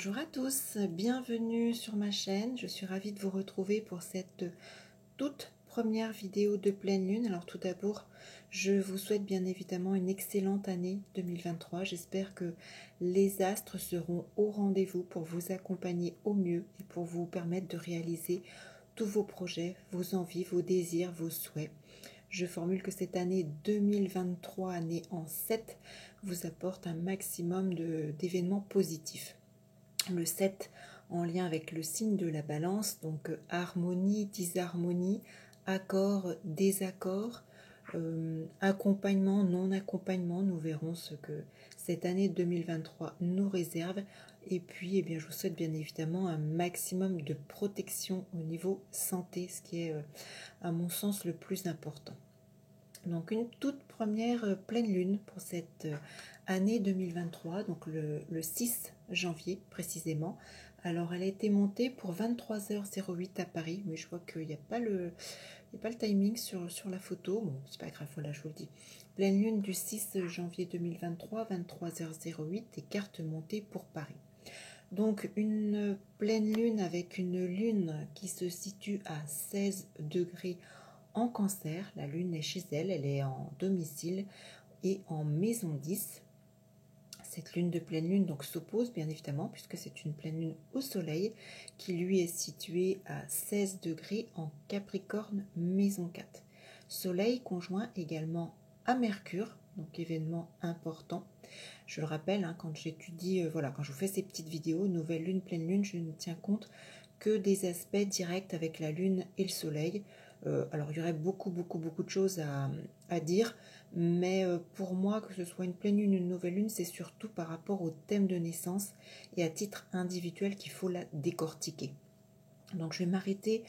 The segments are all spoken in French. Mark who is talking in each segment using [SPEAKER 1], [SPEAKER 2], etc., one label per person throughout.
[SPEAKER 1] Bonjour à tous, bienvenue sur ma chaîne. Je suis ravie de vous retrouver pour cette toute première vidéo de pleine lune. Alors tout d'abord, je vous souhaite bien évidemment une excellente année 2023. J'espère que les astres seront au rendez-vous pour vous accompagner au mieux et pour vous permettre de réaliser tous vos projets, vos envies, vos désirs, vos souhaits. Je formule que cette année 2023, année en 7, vous apporte un maximum d'événements positifs. Le 7 en lien avec le signe de la balance, donc harmonie, disharmonie, accord, désaccord, accompagnement, non-accompagnement. Nous verrons ce que cette année 2023 nous réserve. Et puis, je vous souhaite bien évidemment un maximum de protection au niveau santé, ce qui est, à mon sens, le plus important. Donc une toute première pleine lune pour cette année 2023, donc le 6 janvier précisément. Alors elle a été montée pour 23h08 à Paris, mais je vois qu'il n'y a pas le timing sur la photo. Bon, c'est pas grave, voilà, je vous le dis. Pleine lune du 6 janvier 2023, 23h08 et carte montée pour Paris. Donc une pleine lune avec une lune qui se situe à 16 degrés en Cancer. La lune est chez elle, elle est en domicile et en maison 10. Cette lune de pleine lune donc s'oppose bien évidemment puisque c'est une pleine lune au soleil qui lui est située à 16 degrés en Capricorne, maison 4. Soleil conjoint également à Mercure, donc événement important. Je le rappelle, quand j'étudie, quand je vous fais ces petites vidéos, nouvelle lune, pleine lune, je ne tiens compte que des aspects directs avec la lune et le soleil. Alors il y aurait beaucoup de choses à dire, mais pour moi, que ce soit une pleine lune ou une nouvelle lune, c'est surtout par rapport au thème de naissance et à titre individuel qu'il faut la décortiquer. Donc je vais m'arrêter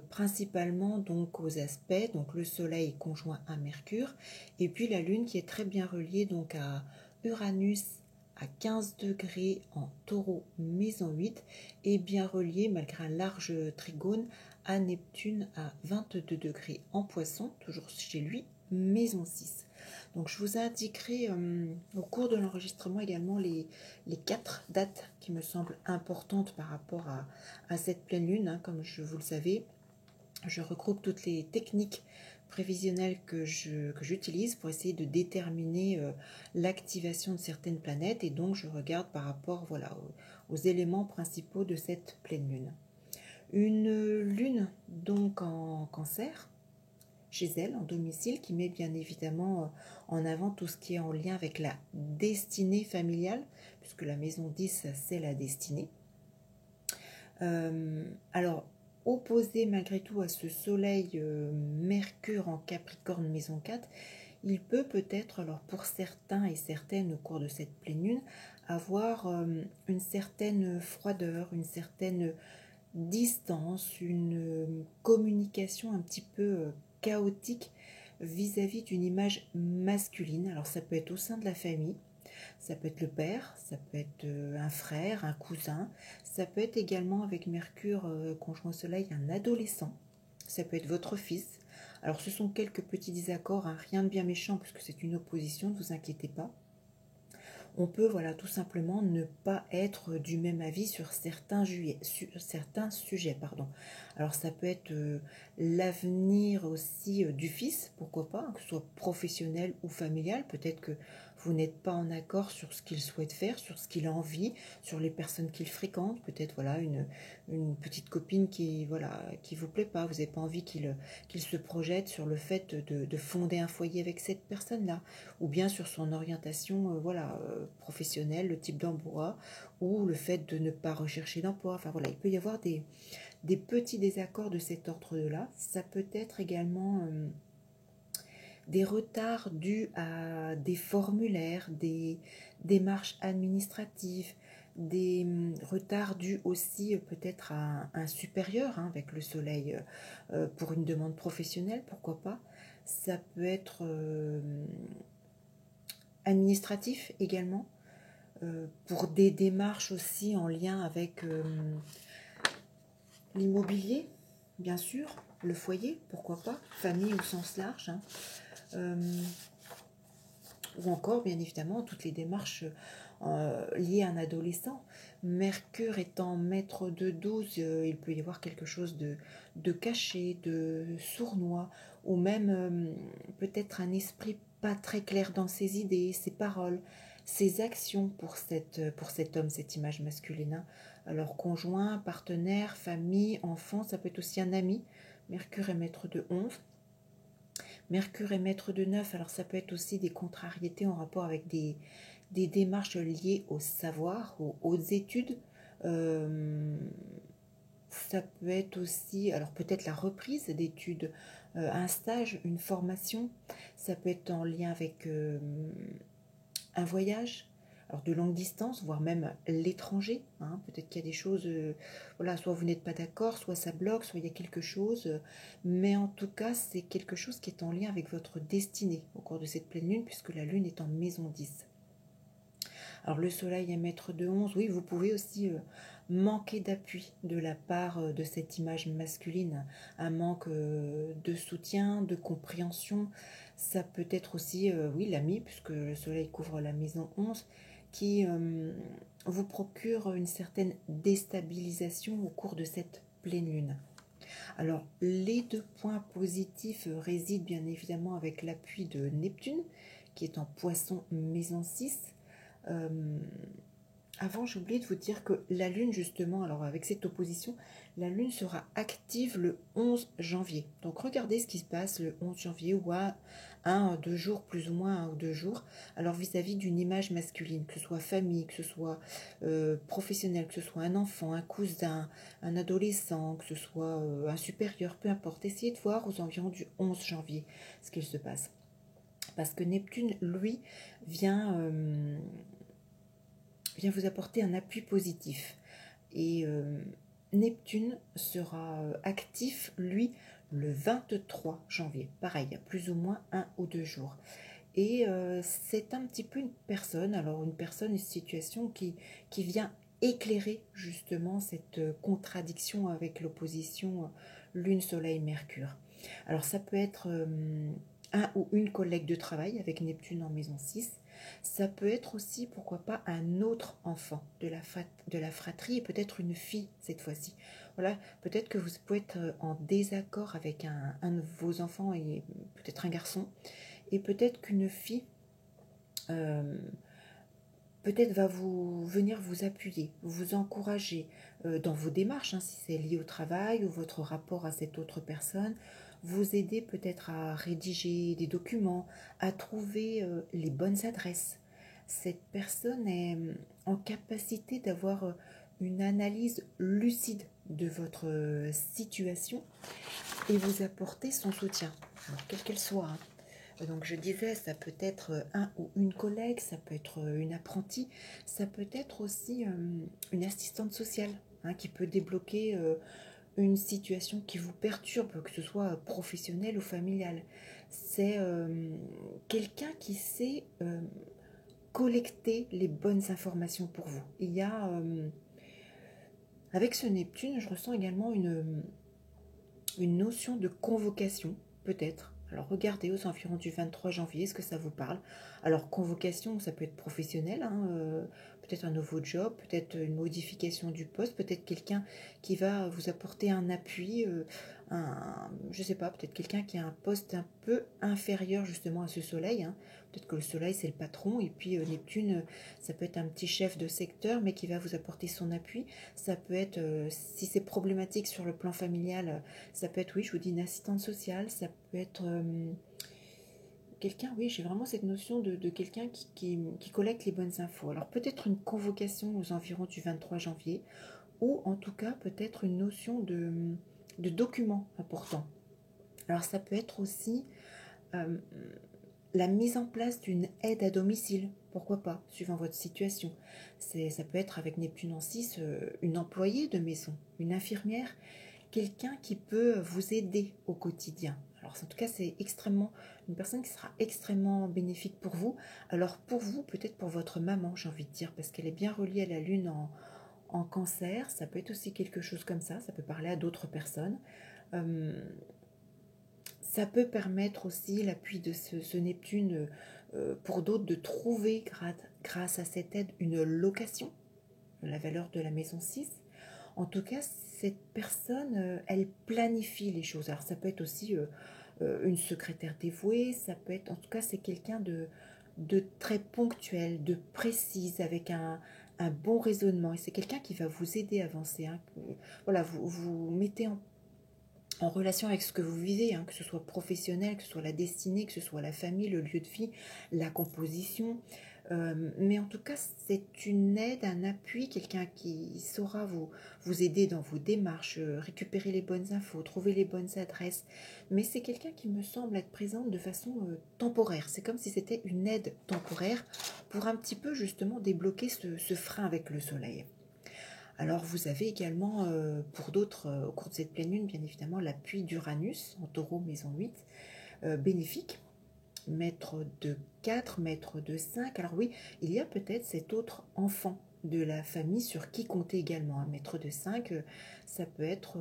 [SPEAKER 1] principalement donc aux aspects, donc le soleil conjoint à Mercure, et puis la lune qui est très bien reliée donc à Uranus à 15 degrés en Taureau, maison 8, et bien reliée malgré un large trigone à Neptune à 22 degrés en Poisson, toujours chez lui, maison 6. Donc je vous indiquerai au cours de l'enregistrement également les 4 dates qui me semblent importantes par rapport à cette pleine lune. Comme vous le savez, je regroupe toutes les techniques prévisionnelles que j'utilise pour essayer de déterminer l'activation de certaines planètes, et donc je regarde par rapport aux éléments principaux de cette pleine lune. Une lune donc en Cancer, chez elle, en domicile, qui met bien évidemment en avant tout ce qui est en lien avec la destinée familiale, puisque la maison 10, c'est la destinée. Alors, opposé malgré tout à ce soleil Mercure en Capricorne, maison 4, il peut-être, alors pour certains et certaines au cours de cette pleine lune, avoir une certaine froideur, une certaine distance, une communication un petit peu chaotique vis-à-vis d'une image masculine. Alors ça peut être au sein de la famille, ça peut être le père, ça peut être un frère, un cousin, ça peut être également avec Mercure conjoint au soleil un adolescent, ça peut être votre fils. Alors ce sont quelques petits désaccords, rien de bien méchant puisque c'est une opposition, ne vous inquiétez pas. On peut tout simplement ne pas être du même avis sur certains sujets. Alors ça peut être l'avenir aussi du fils, pourquoi pas, que ce soit professionnel ou familial. Peut-être que vous n'êtes pas en accord sur ce qu'il souhaite faire, sur ce qu'il a envie, sur les personnes qu'il fréquente. Peut-être une petite copine qui vous plaît pas, vous n'avez pas envie qu'il se projette sur le fait de fonder un foyer avec cette personne-là, ou bien sur son orientation professionnelle, le type d'emploi, ou le fait de ne pas rechercher d'emploi. Il peut y avoir des petits désaccords de cet ordre-là. Ça peut être également des retards dus à des formulaires, des démarches administratives, des retards dus aussi peut-être à un supérieur, avec le soleil pour une demande professionnelle, pourquoi pas. Ça peut être administratif également, pour des démarches aussi en lien avec l'immobilier, bien sûr, le foyer, pourquoi pas, famille au sens large, ou encore bien évidemment toutes les démarches lié à un adolescent. Mercure étant maître de 12, il peut y avoir quelque chose de caché, de sournois, ou même peut-être un esprit pas très clair dans ses idées, ses paroles, ses actions pour cet homme, cette image masculine. Hein. Alors conjoint, partenaire, famille, enfant, ça peut être aussi un ami. Mercure est maître de 11. Mercure est maître de 9, alors ça peut être aussi des contrariétés en rapport avec des démarches liées au savoir, aux hautes études. Ça peut être aussi, alors peut-être la reprise d'études, un stage, une formation. Ça peut être en lien avec un voyage, alors de longue distance, voire même l'étranger. Hein. Peut-être qu'il y a des choses, voilà, soit vous n'êtes pas d'accord, soit ça bloque, soit il y a quelque chose. Mais en tout cas, c'est quelque chose qui est en lien avec votre destinée au cours de cette pleine lune, puisque la lune est en maison 10. Alors le soleil est maître de 11, oui, vous pouvez aussi manquer d'appui de la part de cette image masculine, un manque de soutien, de compréhension. Ça peut être aussi, oui, l'ami, puisque le soleil couvre la maison 11, qui vous procure une certaine déstabilisation au cours de cette pleine lune. Alors, les 2 points positifs résident bien évidemment avec l'appui de Neptune, qui est en Poisson maison 6. Avant, j'ai oublié de vous dire que la Lune, justement, alors avec cette opposition, la Lune sera active le 11 janvier. Donc regardez ce qui se passe le 11 janvier ou à 2 jours, plus ou moins 1 ou 2 jours. Alors vis-à-vis d'une image masculine, que ce soit famille, que ce soit professionnel, que ce soit un enfant, un cousin, un adolescent, que ce soit un supérieur, peu importe. Essayez de voir aux environs du 11 janvier ce qu'il se passe. Parce que Neptune, lui, vient vous apporter un appui positif. Et Neptune sera actif, lui, le 23 janvier. Pareil, il y a plus ou moins 1 ou 2 jours. Et c'est un petit peu une personne, une situation qui vient éclairer justement cette contradiction avec l'opposition Lune, Soleil, Mercure. Alors ça peut être un ou une collègue de travail avec Neptune en maison 6. Ça peut être aussi, pourquoi pas, un autre enfant de la fratrie et peut-être une fille cette fois-ci. Voilà, peut-être que vous pouvez être en désaccord avec un de vos enfants et peut-être un garçon. Et peut-être qu'une fille peut-être va venir vous appuyer, vous encourager dans vos démarches, hein, si c'est lié au travail ou votre rapport à cette autre personne, vous aider peut-être à rédiger des documents, à trouver les bonnes adresses. Cette personne est en capacité d'avoir une analyse lucide de votre situation et vous apporter son soutien, alors quelle qu'elle soit. Hein. Donc je disais, ça peut être un ou une collègue, ça peut être une apprentie, ça peut être aussi une assistante sociale hein, qui peut débloquer une situation qui vous perturbe, que ce soit professionnelle ou familiale. C'est quelqu'un qui sait collecter les bonnes informations pour vous. Il y a, avec ce Neptune, je ressens également une notion de convocation, peut-être. Alors regardez aux environs du 23 janvier, est-ce que ça vous parle? Alors convocation, ça peut être professionnel, hein, peut-être un nouveau job, peut-être une modification du poste, peut-être quelqu'un qui va vous apporter un appui, je ne sais pas, peut-être quelqu'un qui a un poste un peu inférieur justement à ce soleil. Hein. Peut-être que le soleil c'est le patron et puis Neptune, ça peut être un petit chef de secteur mais qui va vous apporter son appui. Ça peut être, si c'est problématique sur le plan familial, ça peut être, oui, je vous dis, une assistante sociale, ça peut être quelqu'un, oui, j'ai vraiment cette notion de quelqu'un qui collecte les bonnes infos. Alors peut-être une convocation aux environs du 23 janvier, ou en tout cas peut-être une notion de document important. Alors ça peut être aussi la mise en place d'une aide à domicile, pourquoi pas, suivant votre situation. Ça peut être avec Neptune en 6, une employée de maison, une infirmière, quelqu'un qui peut vous aider au quotidien. Alors en tout cas, c'est une personne qui sera extrêmement bénéfique pour vous. Alors pour vous, peut-être pour votre maman, j'ai envie de dire, parce qu'elle est bien reliée à la Lune en Cancer, ça peut être aussi quelque chose comme ça peut parler à d'autres personnes. Ça peut permettre aussi l'appui de ce Neptune pour d'autres de trouver grâce à cette aide une location, la valeur de la maison 6. En tout cas, cette personne, elle planifie les choses. Alors ça peut être aussi une secrétaire dévouée, ça peut être, en tout cas, c'est quelqu'un de très ponctuel, de précise, avec un bon raisonnement. Et c'est quelqu'un qui va vous aider à avancer. Hein. Voilà, vous mettez en relation avec ce que vous vivez, hein, que ce soit professionnel, que ce soit la destinée, que ce soit la famille, le lieu de vie, la composition. Mais en tout cas, c'est une aide, un appui, quelqu'un qui saura vous aider dans vos démarches, récupérer les bonnes infos, trouver les bonnes adresses. Mais c'est quelqu'un qui me semble être présente de façon temporaire. C'est comme si c'était une aide temporaire pour un petit peu justement débloquer ce frein avec le soleil. Alors vous avez également, pour d'autres, au cours de cette pleine lune, bien évidemment, l'appui d'Uranus en taureau, maison 8, bénéfique, maître de 4, maître de 5. Alors oui, il y a peut-être cet autre enfant de la famille sur qui compter également. Un maître de 5, ça peut être,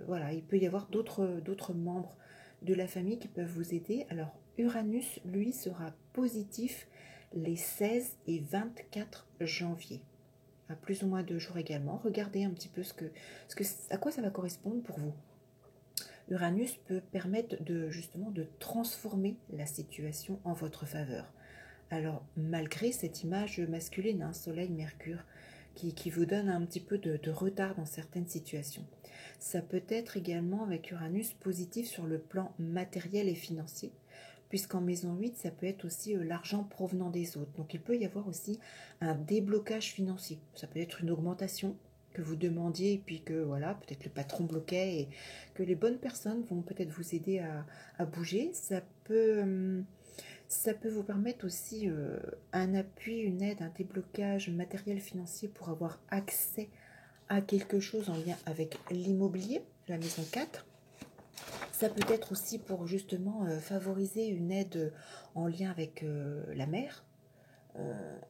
[SPEAKER 1] voilà, il peut y avoir d'autres membres de la famille qui peuvent vous aider. Alors Uranus, lui, sera positif les 16 et 24 janvier. À plus ou moins 2 jours également. Regardez un petit peu à quoi ça va correspondre pour vous. Uranus peut permettre justement de transformer la situation en votre faveur. Alors, malgré cette image masculine, hein, Soleil-Mercure, qui vous donne un petit peu de retard dans certaines situations. Ça peut être également avec Uranus positif sur le plan matériel et financier, puisqu'en maison 8, ça peut être aussi l'argent provenant des autres. Donc il peut y avoir aussi un déblocage financier. Ça peut être une augmentation que vous demandiez, et puis que voilà, peut-être le patron bloquait, et que les bonnes personnes vont peut-être vous aider à bouger. Ça peut vous permettre aussi un appui, une aide, un déblocage matériel financier pour avoir accès à quelque chose en lien avec l'immobilier, la maison 4. Ça peut être aussi pour justement favoriser une aide en lien avec la mer.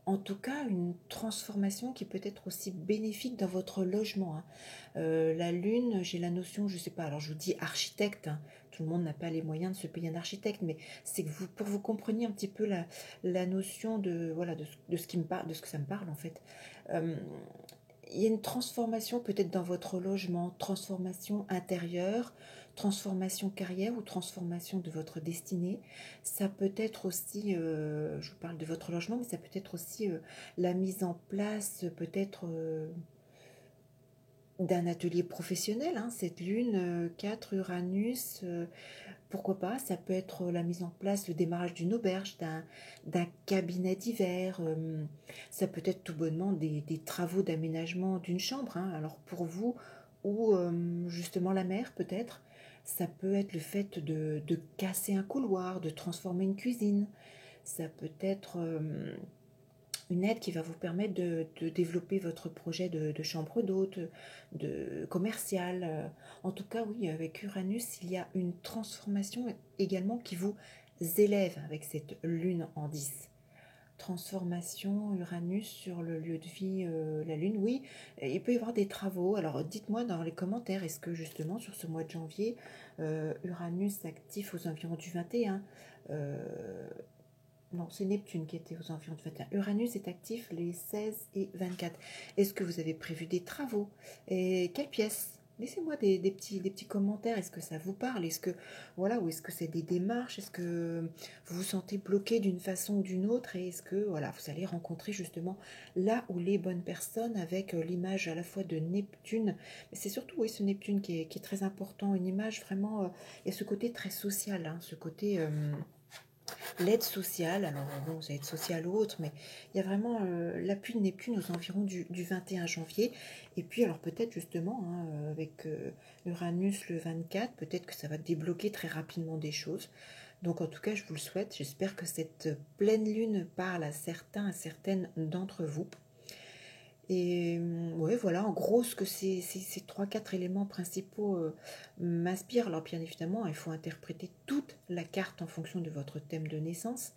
[SPEAKER 1] En tout cas, une transformation qui peut être aussi bénéfique dans votre logement. Hein. La lune, j'ai la notion, je ne sais pas, alors je vous dis architecte, hein. Tout le monde n'a pas les moyens de se payer un architecte, mais c'est que pour vous compreniez un petit peu la notion de, voilà, de ce qui me parle, de ce que ça me parle en fait. Il y a une transformation peut-être dans votre logement, transformation intérieure, transformation carrière ou transformation de votre destinée. Ça peut être aussi, je vous parle de votre logement, mais ça peut être aussi la mise en place peut-être d'un atelier professionnel. Hein, cette lune, 4 Uranus, pourquoi pas, ça peut être la mise en place, le démarrage d'une auberge, d'un cabinet d'hiver, ça peut être tout bonnement des travaux d'aménagement d'une chambre, hein. Alors pour vous, ou justement la mer peut-être, ça peut être le fait de casser un couloir, de transformer une cuisine, ça peut être une aide qui va vous permettre de développer votre projet de chambre d'hôte, de commercial. En tout cas, oui, avec Uranus, il y a une transformation également qui vous élève avec cette lune en 10. Transformation, Uranus sur le lieu de vie, la lune, oui, il peut y avoir des travaux. Alors dites-moi dans les commentaires, est-ce que justement sur ce mois de janvier, Uranus actif aux environs du 21, non, c'est Neptune qui était aux environs du 21. Uranus est actif les 16 et 24. Est-ce que vous avez prévu des travaux? Et quelle pièce? Laissez-moi des petits commentaires. Est-ce que ça vous parle? Est-ce que, voilà, ou est-ce que c'est des démarches? Est-ce que vous vous sentez bloqué d'une façon ou d'une autre? Et est-ce que, voilà, vous allez rencontrer justement là où les bonnes personnes avec l'image à la fois de Neptune, mais c'est surtout, oui, ce Neptune qui est très important, une image vraiment, et ce côté très social, hein, ce côté... l'aide sociale, alors bon, ça aide sociale ou autre, mais il y a vraiment l'appui de Neptune aux environs du 21 janvier. Et puis, alors peut-être justement, hein, avec Uranus le 24, peut-être que ça va débloquer très rapidement des choses. Donc en tout cas, je vous le souhaite. J'espère que cette pleine lune parle à certains, à certaines d'entre vous. Et ouais, voilà, en gros, ce que ces 3-4 éléments principaux m'inspirent. Alors bien évidemment, il faut interpréter toute la carte en fonction de votre thème de naissance.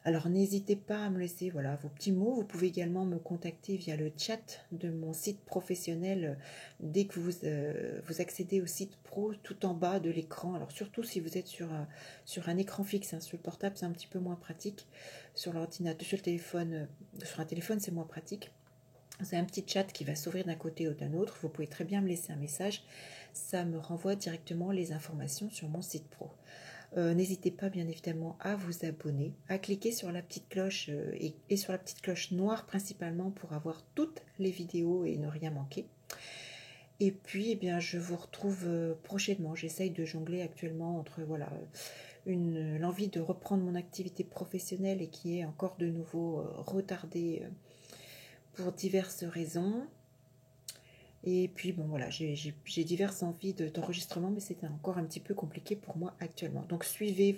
[SPEAKER 1] Alors n'hésitez pas à me laisser voilà, vos petits mots. Vous pouvez également me contacter via le chat de mon site professionnel dès que vous accédez au site pro, tout en bas de l'écran. Alors surtout si vous êtes sur un écran fixe, hein. Sur le portable c'est un petit peu moins pratique. Sur l'ordinateur, sur le téléphone, sur un téléphone c'est moins pratique. C'est un petit chat qui va s'ouvrir d'un côté ou d'un autre. Vous pouvez très bien me laisser un message. Ça me renvoie directement les informations sur mon site pro. N'hésitez pas bien évidemment à vous abonner, à cliquer sur la petite cloche et sur la petite cloche noire principalement pour avoir toutes les vidéos et ne rien manquer. Et puis eh bien, je vous retrouve prochainement. J'essaye de jongler actuellement entre voilà, l'envie de reprendre mon activité professionnelle et qui est encore de nouveau retardée pour diverses raisons. Et puis, bon, voilà, j'ai diverses envies d'enregistrement, mais c'était encore un petit peu compliqué pour moi actuellement. Donc,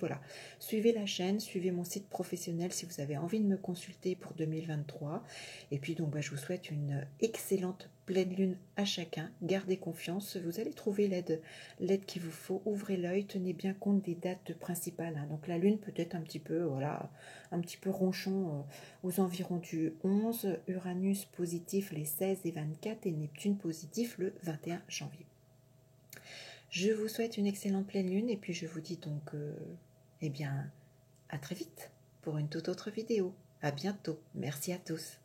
[SPEAKER 1] voilà, suivez la chaîne, suivez mon site professionnel si vous avez envie de me consulter pour 2023. Et puis, donc, je vous souhaite une excellente pleine lune à chacun. Gardez confiance, vous allez trouver l'aide qu'il vous faut. Ouvrez l'œil, tenez bien compte des dates principales, hein. Donc, la lune peut être un petit peu, voilà, un petit peu ronchon aux environs du 11, Uranus positif les 16 et 24 et Neptune positif le 21 janvier. Je vous souhaite une excellente pleine lune et puis je vous dis donc eh bien à très vite pour une toute autre vidéo. À bientôt. Merci à tous.